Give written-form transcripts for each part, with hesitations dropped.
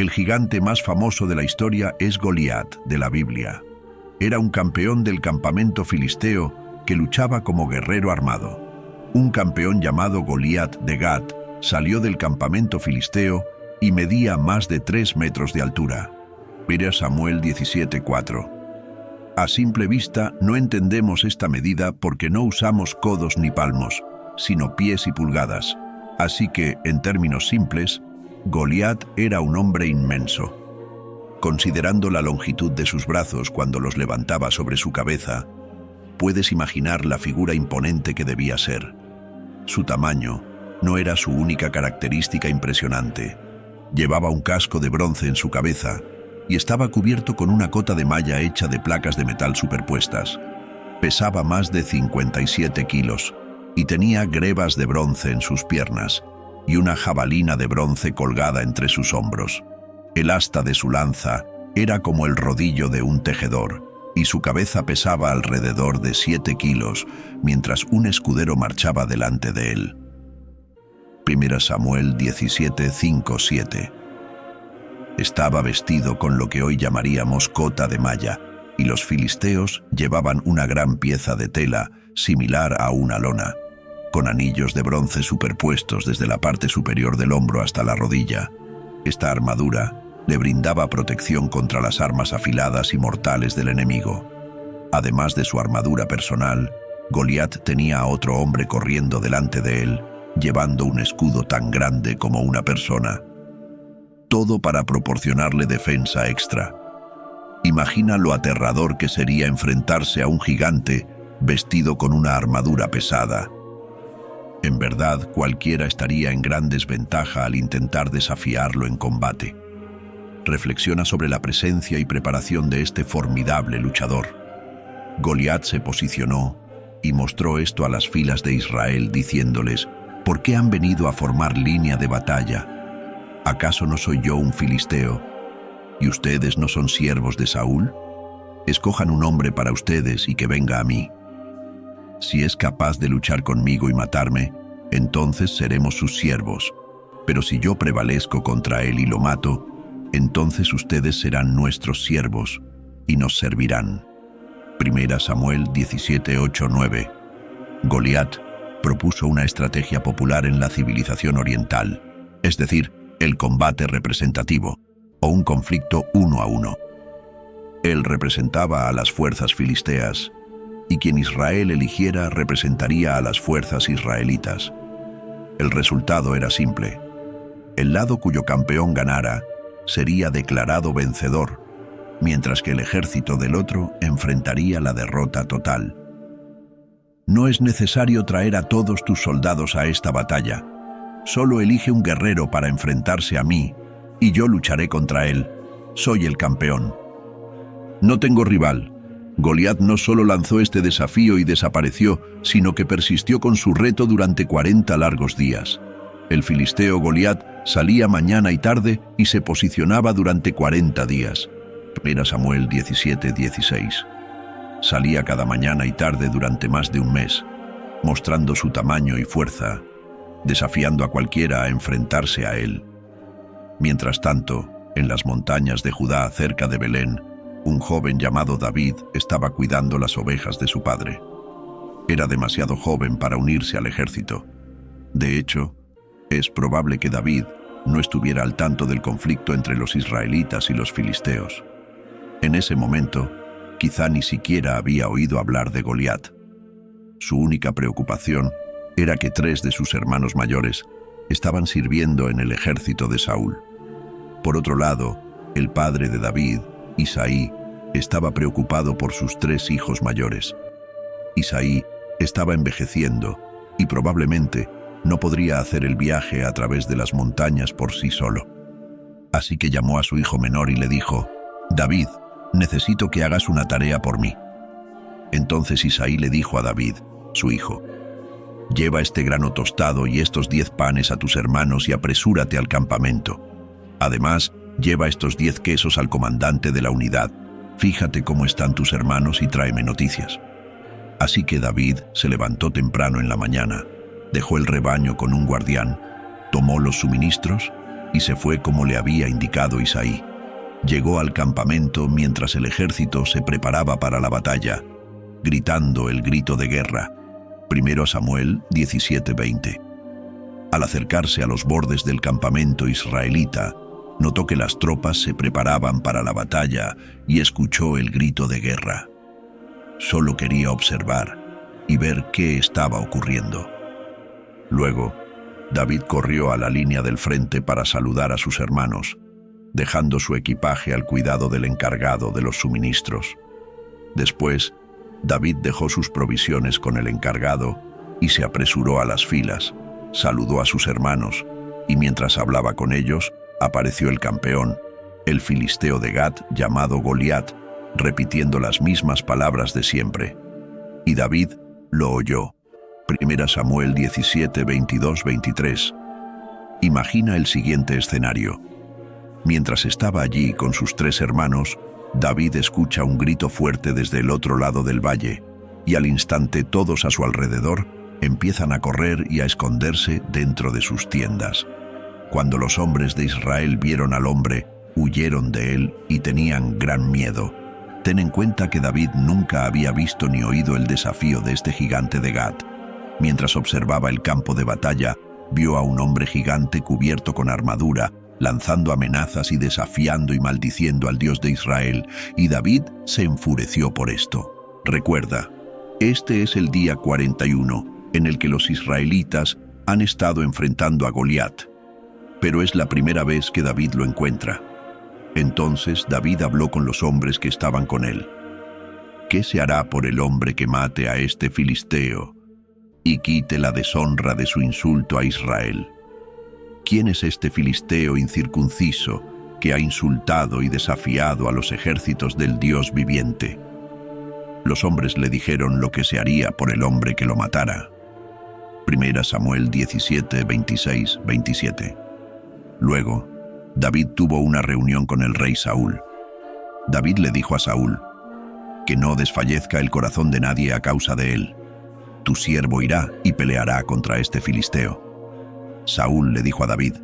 El gigante más famoso de la historia es Goliat, de la Biblia. Era un campeón del campamento filisteo que luchaba como guerrero armado. Un campeón llamado Goliat de Gat salió del campamento filisteo y medía más de 3 metros de altura. Mira Samuel 17:4. A simple vista no entendemos esta medida porque no usamos codos ni palmos, sino pies y pulgadas. Así que, en términos simples, Goliat era un hombre inmenso. Considerando la longitud de sus brazos cuando los levantaba sobre su cabeza, puedes imaginar la figura imponente que debía ser. Su tamaño no era su única característica impresionante. Llevaba un casco de bronce en su cabeza y estaba cubierto con una cota de malla hecha de placas de metal superpuestas. Pesaba más de 57 kilos y tenía grebas de bronce en sus piernas y una jabalina de bronce colgada entre sus hombros. El asta de su lanza era como el rodillo de un tejedor y su cabeza pesaba alrededor de 7 kilos, mientras un escudero marchaba delante de él. 1 Samuel 17:5-7. Estaba vestido con lo que hoy llamaríamos cota de malla, y los filisteos llevaban una gran pieza de tela, similar a una lona, con anillos de bronce superpuestos desde la parte superior del hombro hasta la rodilla. Esta armadura le brindaba protección contra las armas afiladas y mortales del enemigo. Además de su armadura personal, Goliat tenía a otro hombre corriendo delante de él, llevando un escudo tan grande como una persona. Todo para proporcionarle defensa extra. Imagina lo aterrador que sería enfrentarse a un gigante vestido con una armadura pesada. En verdad, cualquiera estaría en gran desventaja al intentar desafiarlo en combate. Reflexiona sobre la presencia y preparación de este formidable luchador. Goliat se posicionó y mostró esto a las filas de Israel, diciéndoles: ¿por qué han venido a formar línea de batalla? ¿Acaso no soy yo un filisteo? ¿Y ustedes no son siervos de Saúl? Escojan un hombre para ustedes y que venga a mí. Si es capaz de luchar conmigo y matarme, entonces seremos sus siervos. Pero si yo prevalezco contra él y lo mato, entonces ustedes serán nuestros siervos y nos servirán. 1 Samuel 17:8-9. Goliat propuso una estrategia popular en la civilización oriental, es decir, el combate representativo, o un conflicto 1 a 1. Él representaba a las fuerzas filisteas, y quien Israel eligiera representaría a las fuerzas israelitas. El resultado era simple. El lado cuyo campeón ganara sería declarado vencedor, mientras que el ejército del otro enfrentaría la derrota total. No es necesario traer a todos tus soldados a esta batalla. Solo elige un guerrero para enfrentarse a mí, y yo lucharé contra él. Soy el campeón. No tengo rival. Goliat no solo lanzó este desafío y desapareció, sino que persistió con su reto durante 40 largos días. El filisteo Goliat salía mañana y tarde y se posicionaba durante 40 días. 1 Samuel 17:16. Salía cada mañana y tarde durante más de un mes, mostrando su tamaño y fuerza, desafiando a cualquiera a enfrentarse a él. Mientras tanto, en las montañas de Judá cerca de Belén, un joven llamado David estaba cuidando las ovejas de su padre. Era demasiado joven para unirse al ejército. De hecho, es probable que David no estuviera al tanto del conflicto entre los israelitas y los filisteos. En ese momento, quizá ni siquiera había oído hablar de Goliat. Su única preocupación era que 3 de sus hermanos mayores estaban sirviendo en el ejército de Saúl. Por otro lado, el padre de David, Isaí, estaba preocupado por sus 3 hijos mayores. Isaí estaba envejeciendo y probablemente no podría hacer el viaje a través de las montañas por sí solo. Así que llamó a su hijo menor y le dijo: «David, necesito que hagas una tarea por mí». Entonces Isaí le dijo a David, su hijo: «Lleva este grano tostado y estos 10 panes a tus hermanos y apresúrate al campamento. Además, lleva estos 10 quesos al comandante de la unidad. Fíjate cómo están tus hermanos y tráeme noticias». Así que David se levantó temprano en la mañana, dejó el rebaño con un guardián, tomó los suministros y se fue como le había indicado Isaí. Llegó al campamento mientras el ejército se preparaba para la batalla, gritando el grito de guerra. 1 Samuel 17:20. Al acercarse a los bordes del campamento israelita, notó que las tropas se preparaban para la batalla y escuchó el grito de guerra. Solo quería observar y ver qué estaba ocurriendo. Luego, David corrió a la línea del frente para saludar a sus hermanos, dejando su equipaje al cuidado del encargado de los suministros. Después, David dejó sus provisiones con el encargado y se apresuró a las filas, saludó a sus hermanos y mientras hablaba con ellos, apareció el campeón, el filisteo de Gat llamado Goliat, repitiendo las mismas palabras de siempre. Y David lo oyó. 1 Samuel 17, 22, 23. Imagina el siguiente escenario. Mientras estaba allí con sus 3 hermanos, David escucha un grito fuerte desde el otro lado del valle, y al instante todos a su alrededor empiezan a correr y a esconderse dentro de sus tiendas. Cuando los hombres de Israel vieron al hombre, huyeron de él y tenían gran miedo. Ten en cuenta que David nunca había visto ni oído el desafío de este gigante de Gat. Mientras observaba el campo de batalla, vio a un hombre gigante cubierto con armadura, lanzando amenazas y desafiando y maldiciendo al Dios de Israel, y David se enfureció por esto. Recuerda, este es el día 41 en el que los israelitas han estado enfrentando a Goliat, pero es la primera vez que David lo encuentra. Entonces David habló con los hombres que estaban con él. ¿Qué se hará por el hombre que mate a este filisteo y quite la deshonra de su insulto a Israel? ¿Quién es este filisteo incircunciso que ha insultado y desafiado a los ejércitos del Dios viviente? Los hombres le dijeron lo que se haría por el hombre que lo matara. 1 Samuel 17, 26, 27. Luego, David tuvo una reunión con el rey Saúl. David le dijo a Saúl, que no desfallezca el corazón de nadie a causa de él. Tu siervo irá y peleará contra este filisteo. Saúl le dijo a David,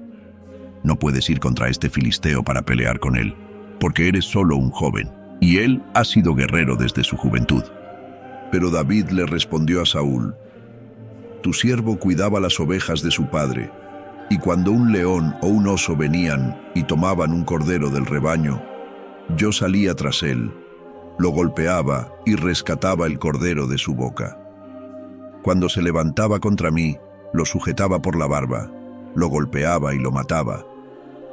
no puedes ir contra este filisteo para pelear con él, porque eres solo un joven, y él ha sido guerrero desde su juventud. Pero David le respondió a Saúl, tu siervo cuidaba las ovejas de su padre, y cuando un león o un oso venían y tomaban un cordero del rebaño, yo salía tras él, lo golpeaba y rescataba el cordero de su boca. Cuando se levantaba contra mí, lo sujetaba por la barba, lo golpeaba y lo mataba.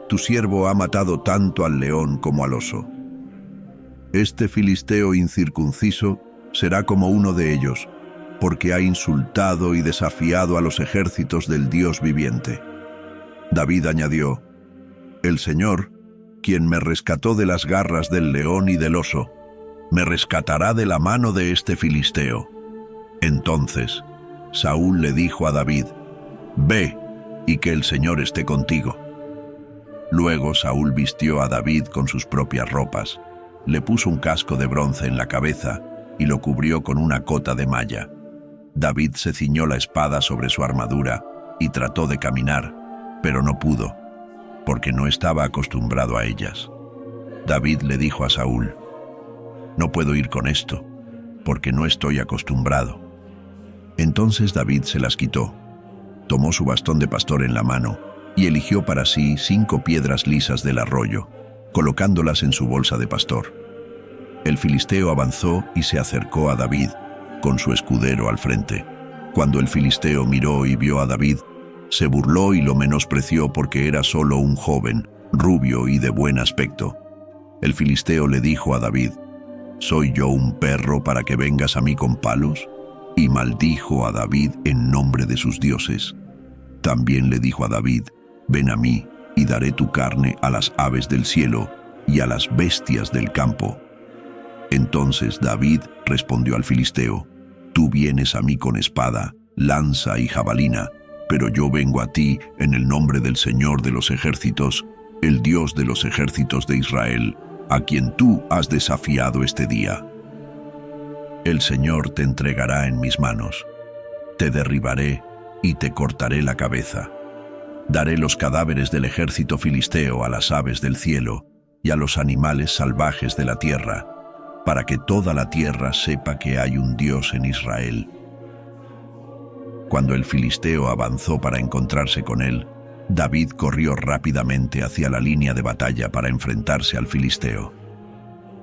Tu siervo ha matado tanto al león como al oso. Este filisteo incircunciso será como uno de ellos, porque ha insultado y desafiado a los ejércitos del Dios viviente. David añadió, el Señor, quien me rescató de las garras del león y del oso, me rescatará de la mano de este filisteo. Entonces, Saúl le dijo a David, ve, y que el Señor esté contigo. Luego Saúl vistió a David con sus propias ropas, le puso un casco de bronce en la cabeza y lo cubrió con una cota de malla. David se ciñó la espada sobre su armadura y trató de caminar, pero no pudo, porque no estaba acostumbrado a ellas. David le dijo a Saúl, no puedo ir con esto, porque no estoy acostumbrado. Entonces David se las quitó, tomó su bastón de pastor en la mano y eligió para sí 5 piedras lisas del arroyo, colocándolas en su bolsa de pastor. El filisteo avanzó y se acercó a David, con su escudero al frente. Cuando el filisteo miró y vio a David, se burló y lo menospreció porque era solo un joven, rubio y de buen aspecto. El filisteo le dijo a David, ¿soy yo un perro para que vengas a mí con palos? Y maldijo a David en nombre de sus dioses. También le dijo a David, ven a mí y daré tu carne a las aves del cielo y a las bestias del campo. Entonces David respondió al filisteo, tú vienes a mí con espada, lanza y jabalina, pero yo vengo a ti en el nombre del Señor de los ejércitos, el Dios de los ejércitos de Israel, a quien tú has desafiado este día. El Señor te entregará en mis manos, te derribaré y te cortaré la cabeza. Daré los cadáveres del ejército filisteo a las aves del cielo y a los animales salvajes de la tierra, para que toda la tierra sepa que hay un Dios en Israel. Cuando el filisteo avanzó para encontrarse con él, David corrió rápidamente hacia la línea de batalla para enfrentarse al filisteo.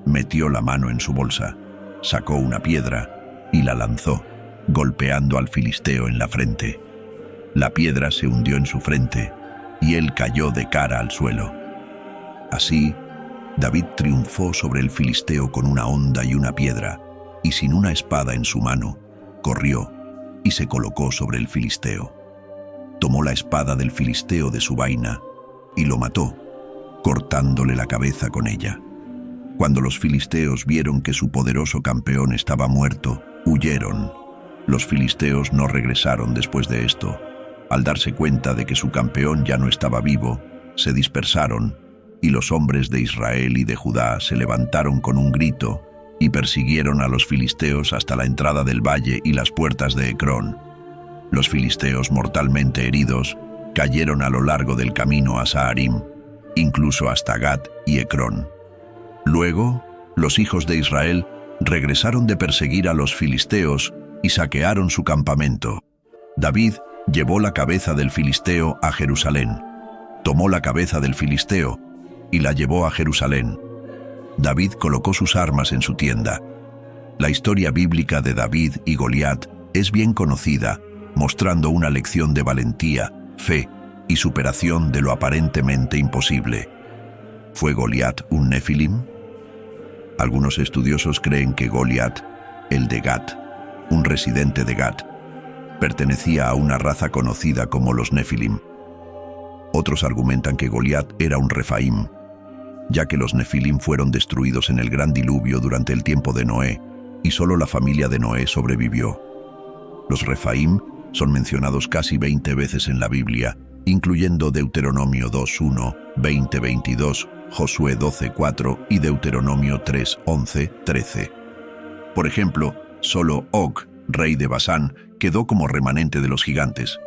Metió la mano en su bolsa, sacó una piedra y la lanzó, golpeando al filisteo en la frente. La piedra se hundió en su frente y él cayó de cara al suelo. Así, David triunfó sobre el filisteo con una honda y una piedra, y sin una espada en su mano, corrió y se colocó sobre el filisteo. Tomó la espada del filisteo de su vaina y lo mató, cortándole la cabeza con ella. Cuando los filisteos vieron que su poderoso campeón estaba muerto, huyeron. Los filisteos no regresaron después de esto. Al darse cuenta de que su campeón ya no estaba vivo, se dispersaron, y los hombres de Israel y de Judá se levantaron con un grito y persiguieron a los filisteos hasta la entrada del valle y las puertas de Ecrón. Los filisteos, mortalmente heridos, cayeron a lo largo del camino a Saharim, incluso hasta Gat y Ecrón. Luego, los hijos de Israel regresaron de perseguir a los filisteos y saquearon su campamento. David llevó la cabeza del filisteo a Jerusalén. Tomó la cabeza del filisteo y la llevó a Jerusalén. David colocó sus armas en su tienda. La historia bíblica de David y Goliat es bien conocida, mostrando una lección de valentía, fe y superación de lo aparentemente imposible. ¿Fue Goliat un Nefilim? Algunos estudiosos creen que Goliat, el de Gat, un residente de Gat, pertenecía a una raza conocida como los Nefilim. Otros argumentan que Goliat era un Refaim, ya que los Nefilim fueron destruidos en el gran diluvio durante el tiempo de Noé, y solo la familia de Noé sobrevivió. Los Refaim son mencionados casi 20 veces en la Biblia, incluyendo Deuteronomio 2:1, 20:22, Josué 12:4 y Deuteronomio 3:11-13. Por ejemplo, solo Og, rey de Basán, quedó como remanente de los gigantes.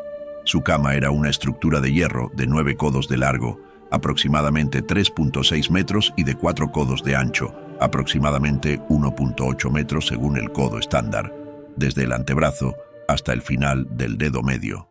Su cama era una estructura de hierro de 9 codos de largo, aproximadamente 3.6 metros, y de 4 codos de ancho, aproximadamente 1.8 metros según el codo estándar, desde el antebrazo hasta el final del dedo medio.